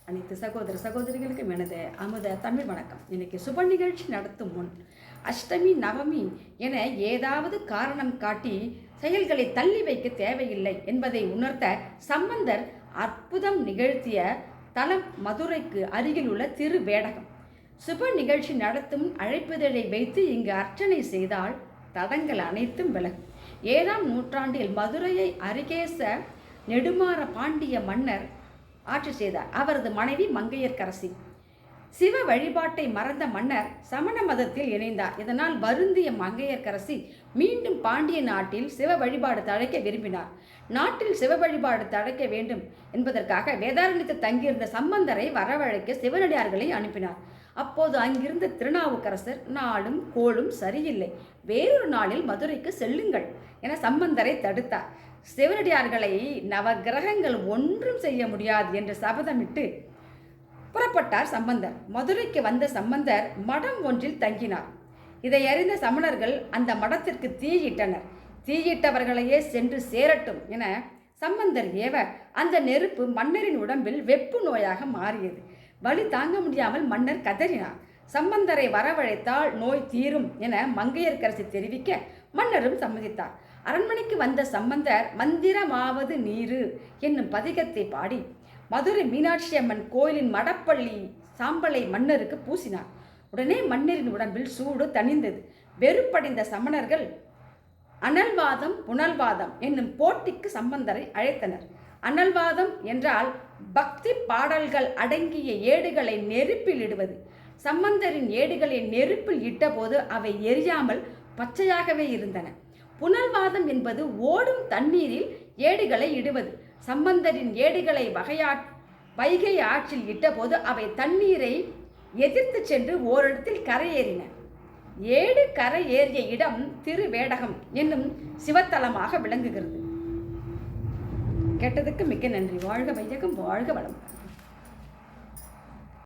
அனைத்து சகோதர சகோதரிகளுக்கும் எனது அமுத தமிழ் வணக்கம். இன்னைக்கு சுப நிகழ்ச்சி நடத்தும் முன் அஷ்டமி நவமி என ஏதாவது காரணம் காட்டி செயல்களை தள்ளி வைக்க தேவையில்லை என்பதை உணர்த்த சம்பந்தர் அற்புதம் நிகழ்த்திய தலம் மதுரைக்கு அருகில் உள்ள திருவேடகம். சுப நிகழ்ச்சி நடத்தும் அழைப்புதலை வைத்து இங்கு அர்ச்சனை செய்தால் தடங்கள் அனைத்தும் விலகும். 7ஆம் நூற்றாண்டில் மதுரையை அரிகேச நெடுமாற பாண்டிய மன்னர் ஆட்சி செய்தார். அவரது மனைவி மங்கையர்க்கரசி. சிவ வழிபாட்டை மறந்த மன்னர் சமண மதத்தில் இணைந்தார். இதனால் வருந்திய மங்கையர்க்கரசி மீண்டும் பாண்டிய நாட்டில் சிவ வழிபாடு தழைக்க விரும்பினார். நாட்டில் சிவ வழிபாடு தழைக்க வேண்டும் என்பதற்காக வேதாரண்யத்தில் தங்கியிருந்த சம்பந்தரை வரவழைக்க சிவனடியார்களை அனுப்பினார். அப்போது அங்கிருந்த திருநாவுக்கரசர் நாளும் கோளும் சரியில்லை, வேறொரு நாளில் மதுரைக்கு செல்லுங்கள் என சம்பந்தரை தடுத்தார். சிவனடியார்களை நவகிரகங்கள் ஒன்றும் செய்ய முடியாது என்று சபதமிட்டு புறப்பட்டார் சம்பந்தர். மதுரைக்கு வந்த சம்பந்தர் மடம் ஒன்றில் தங்கினார். இதை அறிந்த சமணர்கள் அந்த மடத்திற்கு தீயிட்டனர். தீயிட்டவர்களையே சென்று சேரட்டும் என சம்பந்தர் ஏவ அந்த நெருப்பு மன்னரின் உடம்பில் வெப்பு நோயாக மாறியது. வலி தாங்க முடியாமல் மன்னர் கதறினார். சம்பந்தரை வரவழைத்தால் நோய் தீரும் என மங்கையர்க்கரசி தெரிவிக்க மன்னரும் சம்மதித்தார். அரண்மனைக்கு வந்த சம்பந்தர் மந்திரமாவது நீரு என்னும் பதிகத்தை பாடி மதுரை மீனாட்சி அம்மன் கோயிலின் மடப்பள்ளி சாம்பலை மன்னருக்கு பூசினார். உடனே மன்னரின் உடம்பில் சூடு தணிந்தது. வெறுப்படைந்த சமணர்கள் அனல்வாதம் புனல்வாதம் என்னும் போட்டிக்கு சம்பந்தரை அழைத்தனர். அனல்வாதம் என்றால் பக்தி பாடல்கள் அடங்கிய ஏடுகளை நெருப்பில் இடுவது. சம்பந்தரின் ஏடுகளை நெருப்பில் இட்டபோது அவை எரியாமல் பச்சையாகவே இருந்தன. புனல்வாதம் என்பது ஓடும் தண்ணீரில் ஏடுகளை இடுவது. சம்பந்தரின் ஏடுகளை வைகை ஆற்றில் இட்டபோது அவை தண்ணீரை எதிர்த்து சென்று ஓரிடத்தில் கரையேறின. ஏடு கரை ஏறிய இடம் திருவேடகம் என்னும் சிவத்தலமாக விளங்குகிறது. கேட்டதுக்கு மிக்க நன்றி. வாழ்க வையகம், வாழ்க வளம்.